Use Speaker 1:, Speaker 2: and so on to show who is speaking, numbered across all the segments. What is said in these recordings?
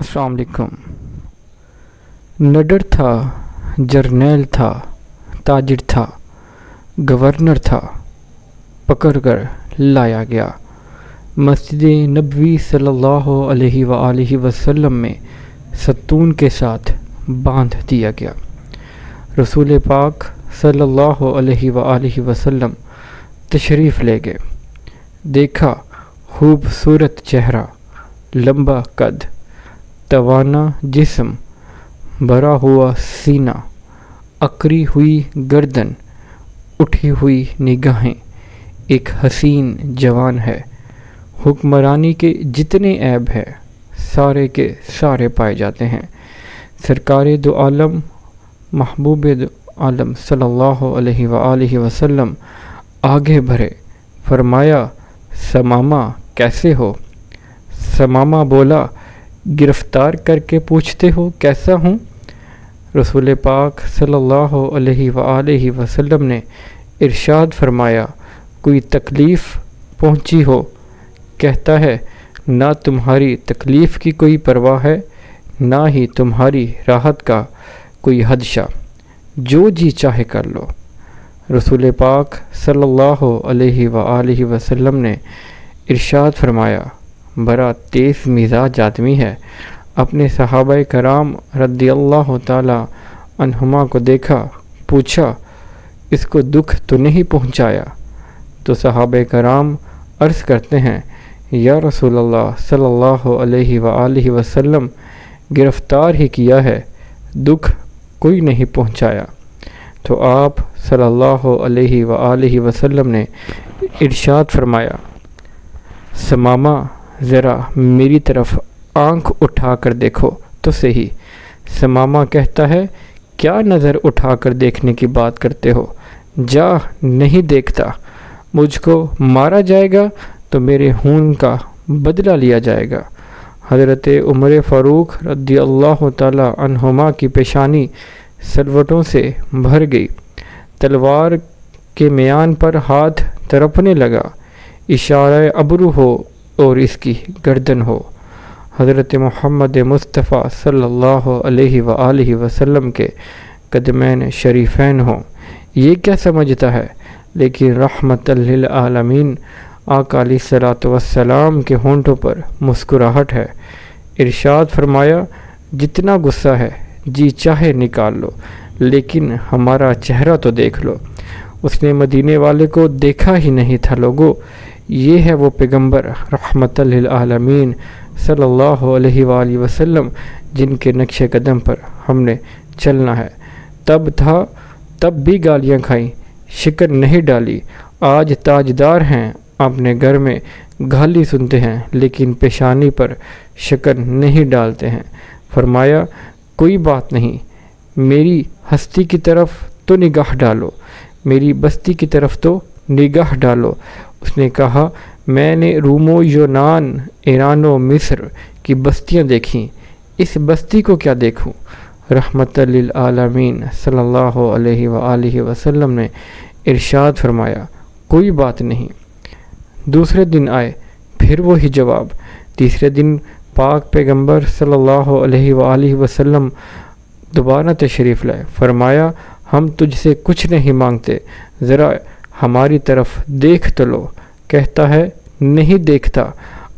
Speaker 1: अस्सलाम वालेकुम। नडर था, जर्नैल था, ताजिर था, गवर्नर था, पकड़ कर लाया गया। मस्जिद नबवी सल्लल्लाहु अलैहि वसल्लम में सतून के साथ बांध दिया गया। रसूल पाक सल्लल्लाहु अलैहि वसल्लम तशरीफ़ ले गए। देखा खूबसूरत चेहरा, लंबा कद, तवाना जिस्म, भरा हुआ सीना, अकड़ी हुई गर्दन, उठी हुई निगाहें, एक हसीन जवान है। हुक्मरानी के जितने ऐब हैं सारे के सारे पाए जाते हैं। सरकार दो आलम महबूब दो आलम सल्लल्लाहु अलैहि वसल्लम आगे बढ़े। फरमाया, समामा कैसे हो? समामा बोला, गिरफ्तार करके पूछते हो कैसा हूँ? रसूल पाक सल्लल्लाहु अलैहि वसल्लम ने इरशाद फरमाया, कोई तकलीफ़ पहुँची हो? कहता है, ना तुम्हारी तकलीफ़ की कोई परवाह है, ना ही तुम्हारी राहत का कोई हदशा, जो जी चाहे कर लो। रसूल पाक सल्लल्लाहु अलैहि वसल्लम ने इरशाद फरमाया, बड़ा तेज़ मिजाज आदमी है। अपने सहाबाए कराम रदियल्लाहु ताला अन्हुमा को देखा, पूछा, इसको दुख तो नहीं पहुँचाया? तो सहाबाए कराम अर्ज़ करते हैं, या रसूलल्लाह सल्लल्लाहु अलैहि वसल्लम, गिरफ़्तार ही किया है, दुख कोई नहीं पहुँचाया। तो आप सल्लल्लाहु अलैहि वसल्लम ने इरशाद फरमाया, समामा ज़रा मेरी तरफ आँख उठा कर देखो तो सही। समामा कहता है, क्या नज़र उठा कर देखने की बात करते हो? जा, नहीं देखता। मुझको मारा जाएगा तो मेरे खून का बदला लिया जाएगा। हज़रत उमर फ़ारूक रदियल्लाहु ताला अन्हुमा की पेशानी सलवटों से भर गई। तलवार के म्यान पर हाथ तड़पने लगा। इशारा अबरू हो और इसकी गर्दन हो। हज़रत मोहम्मद मुस्तफ़ा सल्लल्लाहु अलैहि वसल्लम के कदमैन शरीफैन हो। ये क्या समझता है? लेकिन रहमतल लिल आलमीन आका अलैहिस्सलातु वस्सलाम के होंठों पर मुस्कुराहट है। इरशाद फरमाया, जितना गुस्सा है जी चाहे निकाल लो, लेकिन हमारा चेहरा तो देख लो। उसने मदीने वाले को देखा ही नहीं था। लोगों, ये है वो पैगंबर रहमतल लिल आलमीन सल्लल्लाहु अलैहि वसल्लम जिनके नक्शे कदम पर हमने चलना है। तब था, तब भी गालियाँ खाई, शिकन नहीं डाली। आज ताजदार हैं, अपने घर में गाली सुनते हैं, लेकिन पेशानी पर शिकन नहीं डालते हैं। फरमाया, कोई बात नहीं, मेरी हस्ती की तरफ तो निगाह डालो, मेरी बस्ती की तरफ तो निगाह डालो। उसने कहा, मैंने रूमो, यूनान, ईरान व मिस्र की बस्तियां देखीं, इस बस्ती को क्या देखूं? रहमतल लिल आलमीन सल्लल्लाहु अलैहि वसल्लम ने इरशाद फरमाया, कोई बात नहीं। दूसरे दिन आए, फिर वही जवाब। तीसरे दिन पाक पैगंबर सल्लल्लाहु अलैहि वसल्लम दोबारा तशरीफ़ लाए। फरमाया, हम तुझसे कुछ नहीं मांगते, ज़रा हमारी तरफ देख तो लो। कहता है, नहीं देखता।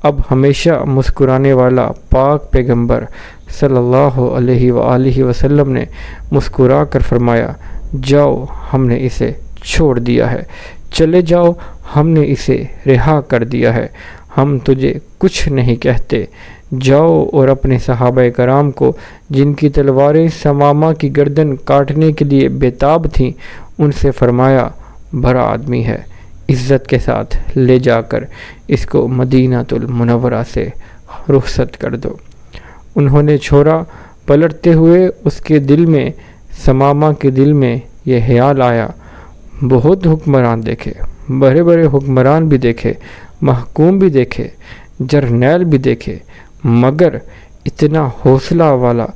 Speaker 1: अब हमेशा मुस्कुराने वाला पाक पैगंबर सल्लल्लाहु अलैहि वसल्लम ने मुस्कुरा कर फरमाया, जाओ, हमने इसे छोड़ दिया है। चले जाओ, हमने इसे रिहा कर दिया है। हम तुझे कुछ नहीं कहते। जाओ और अपने सहाबाए कराम को, जिनकी तलवारें समामा की गर्दन काटने के लिए बेताब थीं, उनसे फरमाया, बड़ा आदमी है, इज़्ज़त के साथ ले जाकर इसको मदीनातुल मुनव्वरा से रुखसत कर दो। उन्होंने छोड़ा। पलटते हुए उसके दिल में, समामा के दिल में यह ख्याल आया, बहुत हुक्मरान देखे, बड़े बड़े हुक्मरान भी देखे, महकूम भी देखे, जर्नैल भी देखे, मगर इतना हौसला वाला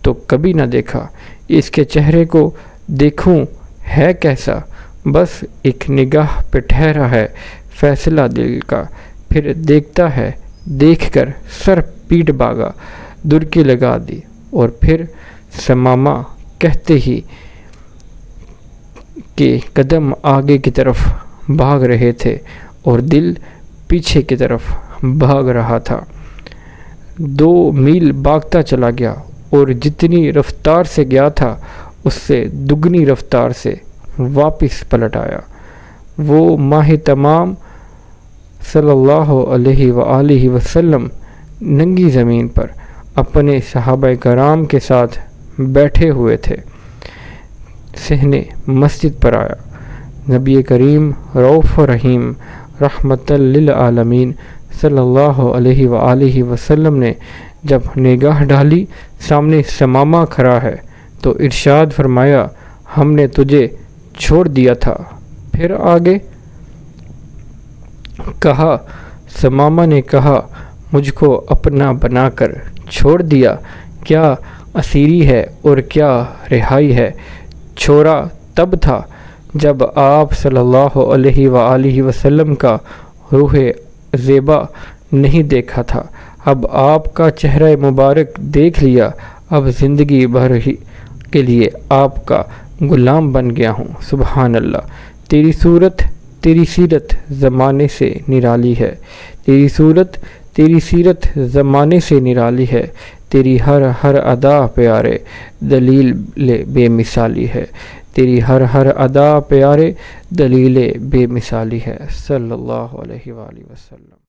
Speaker 1: तो कभी न देखा। इसके चेहरे को देखूं है कैसा? बस एक निगाह पे ठहरा है फैसला दिल का, फिर देखता है, देखकर सर पीट भागा। درکی لگا دی اور پھر ثمامہ کہتے ہی کہ قدم آگے کی طرف بھاگ رہے تھے اور دل پیچھے کی طرف بھاگ رہا تھا۔ 2 میل بھاگتا چلا گیا اور جتنی رفتار سے گیا تھا اس سے دگنی رفتار سے واپس پلٹ آیا۔ وہ ماہ تمام صلی اللہ علیہ وآلہ وسلم ننگی زمین پر اپنے صحابہ کرام کے ساتھ بیٹھے ہوئے تھے۔ صحن مسجد پر آیا۔ نبی کریم رؤوف رحیم رحمت للعالمین صلی اللہ علیہ وآلہ وسلم نے جب نگاہ ڈالی سامنے ثمامہ کھڑا ہے تو ارشاد فرمایا، ہم نے تجھے چھوڑ دیا تھا، پھر آگے کہا۔ ثمامہ نے کہا، مجھ کو اپنا بنا کر چھوڑ دیا، کیا اسیری ہے اور کیا رہائی ہے؟ چھوڑا تب تھا جب آپ صلی اللہ علیہ وآلہ وسلم کا روح زیبا نہیں دیکھا تھا، اب آپ کا چہرہ مبارک دیکھ لیا، اب زندگی بھر ہی کے لیے آپ کا غلام بن گیا ہوں۔ سبحان اللہ، تیری صورت تیری سیرت زمانے سے نرالی ہے، تیری صورت تیری سیرت زمانے سے نرالی ہے، تیری ہر ادا پیارے دلیل بے مثالی ہے، تیری ہر ادا پیارے دلیل بے مثالی ہے۔ صلی اللہ علیہ وآلہ وسلم۔